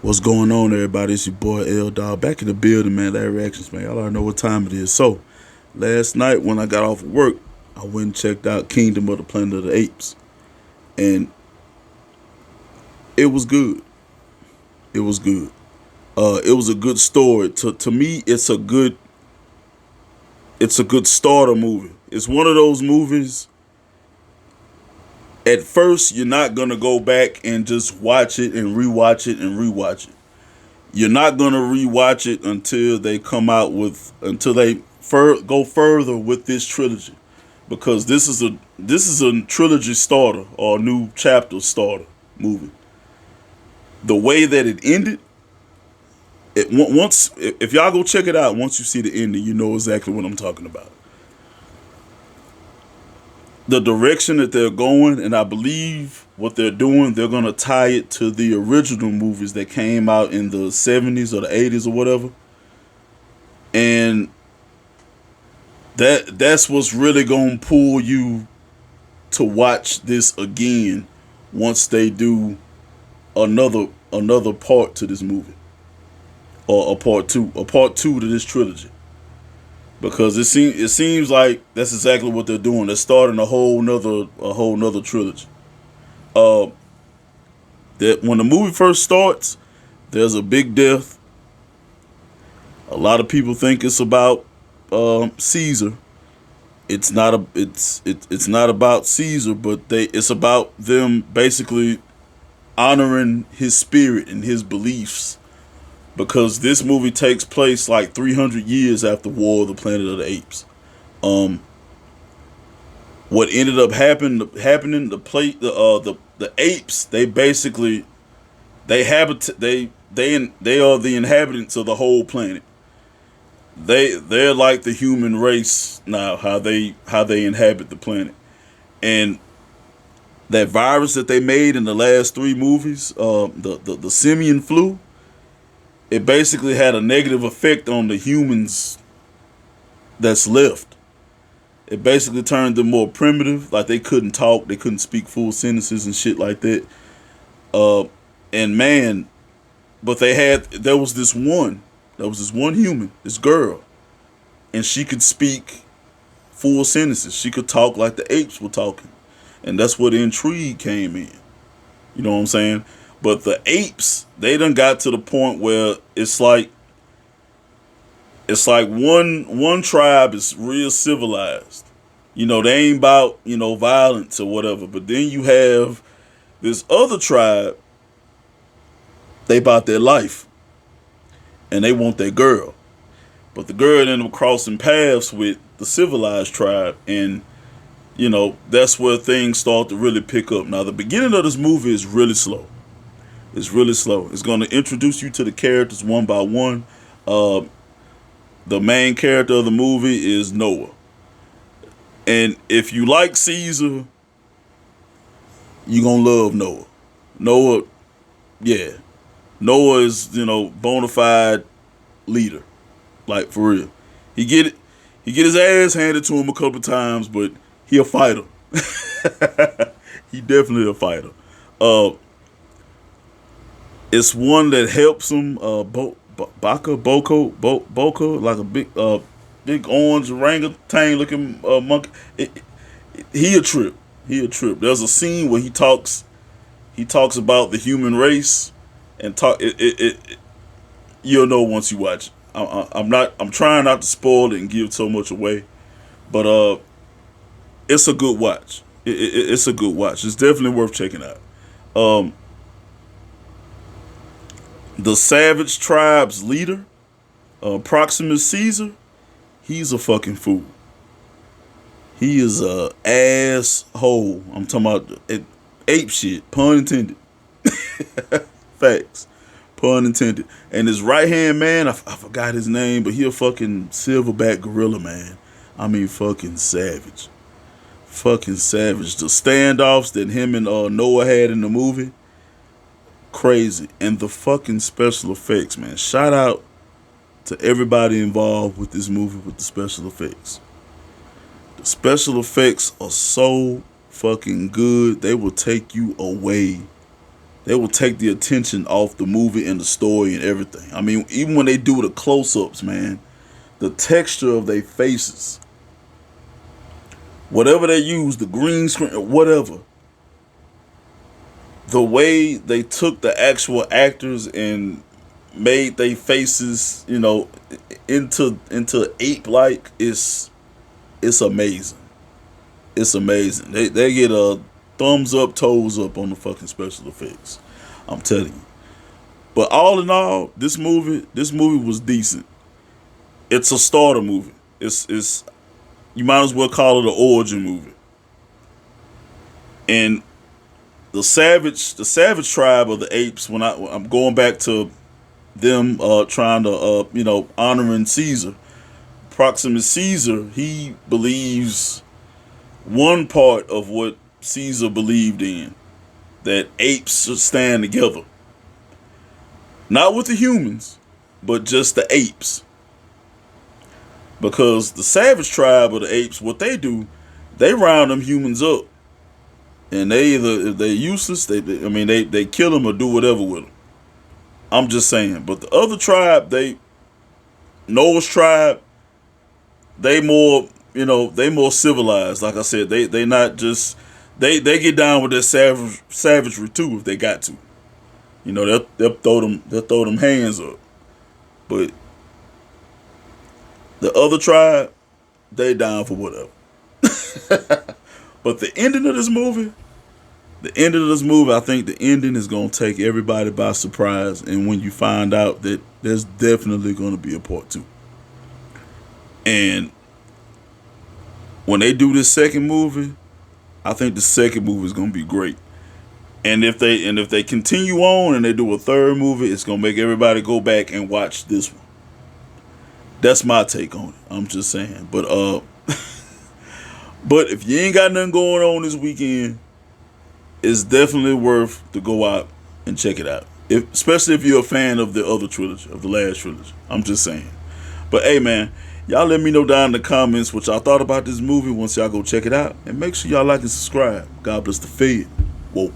What's going on, everybody? It's your boy L Dog back in the building, man. Larry Reactions, man. Y'all already know what time it is. So, last night when I got off of work, I went and checked out Kingdom of the Planet of the Apes, and it was good. It was good. It was a good story. To me, it's a good starter movie. It's one of those movies. At first, you're not gonna go back and just watch it and rewatch it and rewatch it. You're not gonna rewatch it until they come out with until they go further with this trilogy, because this is a trilogy starter or a new chapter starter movie. The way that it ended, once if y'all go check it out, once you see the ending, you know exactly what I'm talking about. The direction that they're going, and I believe what they're doing, they're gonna tie it to the original movies that came out in the 70s or the 80s or whatever. And that's what's really gonna pull you to watch this again once they do another part to this movie, or a part two to this trilogy, because it seems like that's exactly what they're doing. They're starting a whole nother trilogy. Uh, that when the movie first starts, there's a big death. A lot of people think it's about Caesar. It's not about Caesar, but it's about them basically honoring his spirit and his beliefs, because this movie takes place like 300 years after War of the Planet of the Apes. Um, what ended up happening, the apes, they basically they are the inhabitants of the whole planet. They're like the human race now, how they inhabit the planet. And that virus that they made in the last three movies, the simian flu, it basically had a negative effect on the humans that's left. It basically turned them more primitive, like they couldn't talk, they couldn't speak full sentences and shit like that. Uh, and man, but there was this one human, this girl, and she could speak full sentences. She could talk like the apes were talking, and that's where the intrigue came in. You know what I'm saying? But the apes, they done got to the point where it's like one tribe is real civilized. They ain't about violence or whatever. But then you have this other tribe. They about their life, and they want their girl. But the girl ended up crossing paths with the civilized tribe, and that's where things start to really pick up. Now, the beginning of this movie is really slow. It's really slow. It's going to introduce you to the characters one by one. Uh, the main character of the movie is Noah. And if you like Caesar, you're going to love Noah. Noah, yeah. Noah is, bona fide leader. Like, for real. He get his ass handed to him a couple times, but he a fighter. He definitely a fighter. Uh, it's one that helps him, Boca, like a big orange orangutan looking monkey. He a trip. He a trip. There's a scene where he talks. He talks about the human race, and talk. You'll know once you watch it. I'm not. I'm trying not to spoil it and give so much away, but it's a good watch. It's a good watch. It's definitely worth checking out. Um, the Savage Tribe's leader, Proximus Caesar, he's a fucking fool. He is a asshole. I'm talking about ape shit. Pun intended. Facts. Pun intended. And his right hand man, I forgot his name, but he a fucking silverback gorilla, man. I mean, fucking savage. Fucking savage. The standoffs that him and Noah had in the movie, crazy. And the fucking special effects, man. Shout out to everybody involved with this movie with the special effects. The special effects are so fucking good. They will take you away they will take the attention off the movie and the story and everything. I mean, even when they do the close-ups, man, the texture of their faces, whatever they use, the green screen or whatever, the way they took the actual actors and made their faces, into ape-like, it's amazing. It's amazing. They get a thumbs up, toes up on the fucking special effects. I'm telling you. But all in all, this movie was decent. It's a starter movie. It's you might as well call it an origin movie. And the savage tribe of the apes, when I'm going back to them trying to honoring Caesar. Proximus Caesar, he believes one part of what Caesar believed in, that apes should stand together. Not with the humans, but just the apes. Because the savage tribe of the apes, what they do, they round them humans up. And they either, if they're useless, they kill them or do whatever with them. I'm just saying. But the other tribe, Noah's tribe, they more civilized. Like I said, they not just, they get down with their savagery too if they got to. They'll throw them hands up. But the other tribe, they down for whatever. But the ending of this movie, I think the ending is going to take everybody by surprise. And when you find out that there's definitely going to be a part 2. And when they do this second movie, I think the second movie is going to be great. And if they continue on and they do a third movie, it's going to make everybody go back and watch this one. That's my take on it. I'm just saying. But but if you ain't got nothing going on this weekend, it's definitely worth to go out and check it out. Especially if you're a fan of the other trilogy, of the last trilogy. I'm just saying. But hey, man, y'all let me know down in the comments what y'all thought about this movie once y'all go check it out. And make sure y'all like and subscribe. God bless the Fed. Whoa.